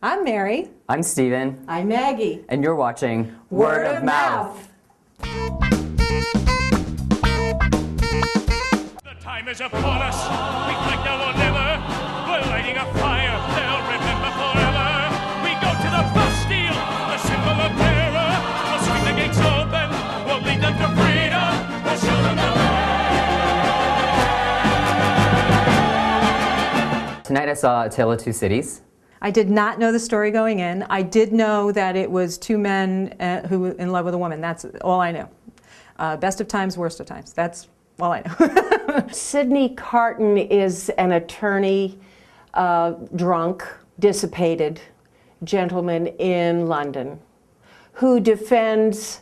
I'm Mary. I'm Steven. I'm Maggie. And you're watching Word of Mouth. The time is upon us. We fight now or never. We're lighting a fire. They'll remember forever. We go to the Bastille, the symbol of terror. We'll swing the gates open. We'll lead them to freedom. We'll show them the way. Tonight I saw A Tale of Two Cities. I did not know the story going in. I did know that it was two men who were in love with a woman. That's all I knew. Best of times, worst of times. That's all I know. Sidney Carton is an attorney, drunk, dissipated gentleman in London who defends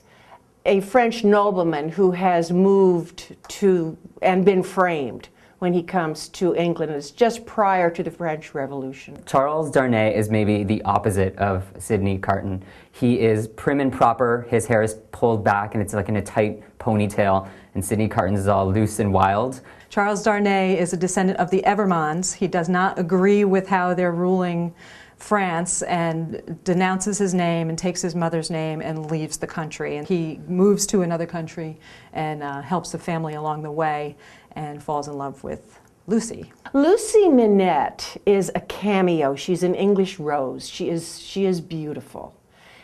a French nobleman who has moved to and been framed when he comes to England. It's just prior to the French Revolution. Charles Darnay is maybe the opposite of Sidney Carton. He is prim and proper, his hair is pulled back and it's like in a tight ponytail, and Sidney Carton's is all loose and wild. Charles Darnay is a descendant of the Evermonds. He does not agree with how they're ruling France and denounces his name and takes his mother's name and leaves the country. And he moves to another country and helps the family along the way and falls in love with Lucy. Lucy Minette is a cameo. She's an English rose. She is beautiful.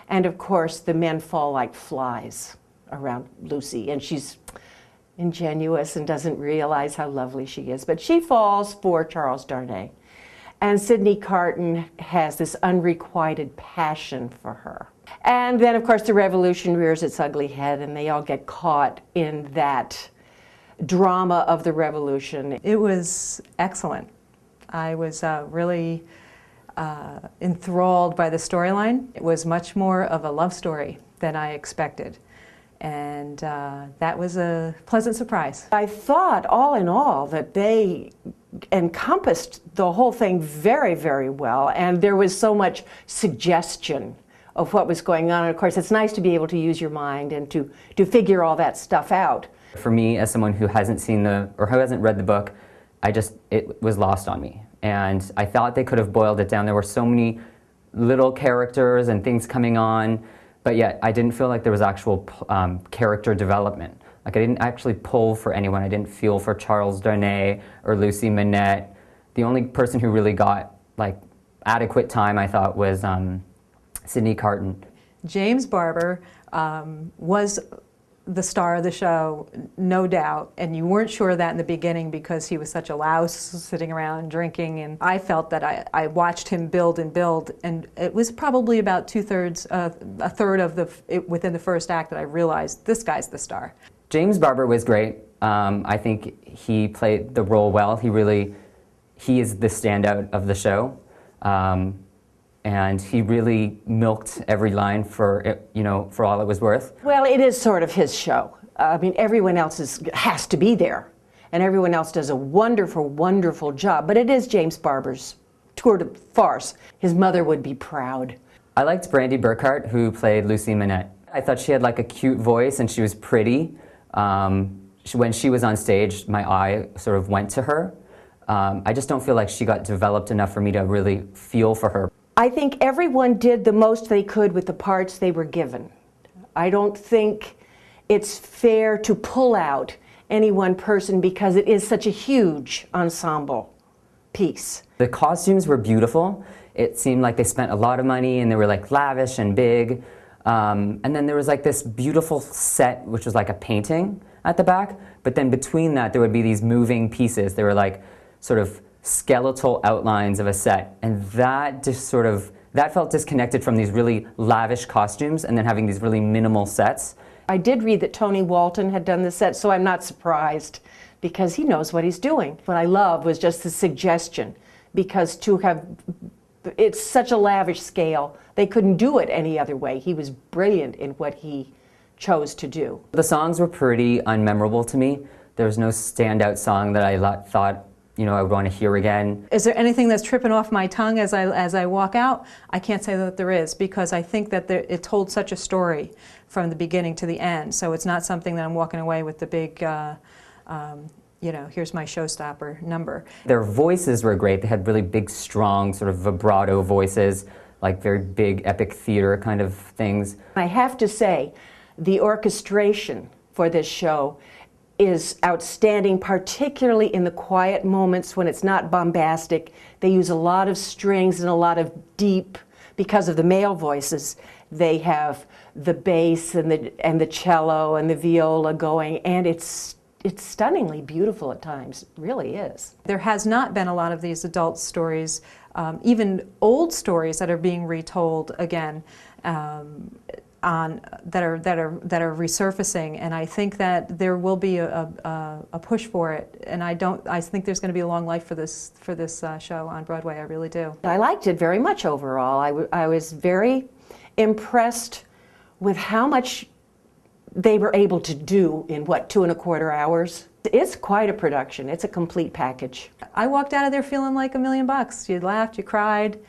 And of course, the men fall like flies around Lucy, and she's ingenuous and doesn't realize how lovely she is. But she falls for Charles Darnay. And Sidney Carton has this unrequited passion for her. And then, of course, the revolution rears its ugly head, and they all get caught in that drama of the revolution. It was excellent. I was really enthralled by the storyline. It was much more of a love story than I expected. And that was a pleasant surprise. I thought, all in all, that they encompassed the whole thing very, very well, and there was so much suggestion of what was going on. And of course, it's nice to be able to use your mind and to figure all that stuff out. For me, as someone who hasn't seen or who hasn't read the book, it was lost on me. And I thought they could have boiled it down. There were so many little characters and things coming on, but yet I didn't feel like there was actual character development. Like I didn't actually pull for anyone. I didn't feel for Charles Darnay or Lucy Minette. The only person who really got like adequate time, I thought, was Sidney Carton. James Barber was the star of the show, no doubt, and you weren't sure of that in the beginning because he was such a louse sitting around drinking, and I felt that I watched him build, and it was probably about a third of within the first act that I realized this guy's the star. James Barber was great. I think he played the role well. He is the standout of the show. And he really milked every line for all it was worth. Well, it is sort of his show. I mean, everyone else has to be there, and everyone else does a wonderful, wonderful job. But it is James Barber's tour de farce. His mother would be proud. I liked Brandy Burkhart, who played Lucy Minette. I thought she had like a cute voice, and she was pretty. When she was on stage, my eye sort of went to her. I just don't feel like she got developed enough for me to really feel for her. I think everyone did the most they could with the parts they were given. I don't think it's fair to pull out any one person because it is such a huge ensemble piece. The costumes were beautiful. It seemed like they spent a lot of money and they were like lavish and big. And then there was like this beautiful set, which was like a painting at the back. But then between that, there would be these moving pieces. They were like sort of skeletal outlines of a set, and that felt disconnected from these really lavish costumes and then having these really minimal sets. I did read that Tony Walton had done the set, so I'm not surprised because he knows what he's doing. What I love was just the suggestion, because it's such a lavish scale, they couldn't do it any other way. He was brilliant in what he chose to do. The songs were pretty unmemorable to me. There was no standout song that I thought I would want to hear again. Is there anything that's tripping off my tongue as I walk out? I can't say that there is, because I think that it told such a story from the beginning to the end. So it's not something that I'm walking away with the big, here's my showstopper number. Their voices were great. They had really big, strong, sort of vibrato voices. like very big epic theater kind of things. I have to say, the orchestration for this show is outstanding, particularly in the quiet moments when it's not bombastic. They use a lot of strings and a lot of deep, because of the male voices, they have the bass and the cello and the viola going, and it's stunningly beautiful at times. It really is. There has not been a lot of these adult stories, even old stories that are being retold again, that are resurfacing, and I think that there will be a push for it, and I think there's going to be a long life for this show on Broadway. I really do. I liked it very much overall. I was very impressed with how much they were able to do in, what, 2¼ hours? It's quite a production. It's a complete package. I walked out of there feeling like $1 million. You laughed, you cried.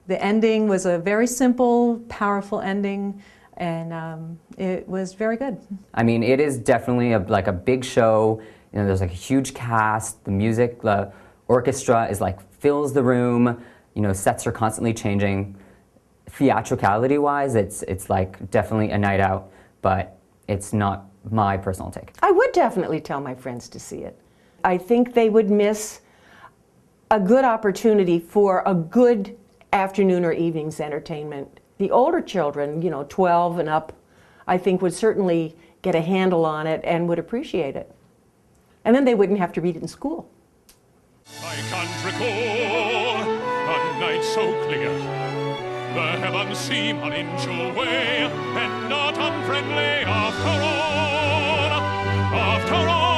The ending was a very simple, powerful ending, and it was very good. I mean, it is definitely like a big show. You know, there's like a huge cast. The music, the orchestra is like fills the room. You know, sets are constantly changing. Theatricality-wise, it's like definitely a night out, but it's not my personal take. I would definitely tell my friends to see it. I think they would miss a good opportunity for a good afternoon or evening's entertainment. The older children, you know, 12 and up, I think would certainly get a handle on it and would appreciate it. And then they wouldn't have to read it in school. I can't recall a night so clear. The heavens seem an inch away, and not unfriendly after all. After all.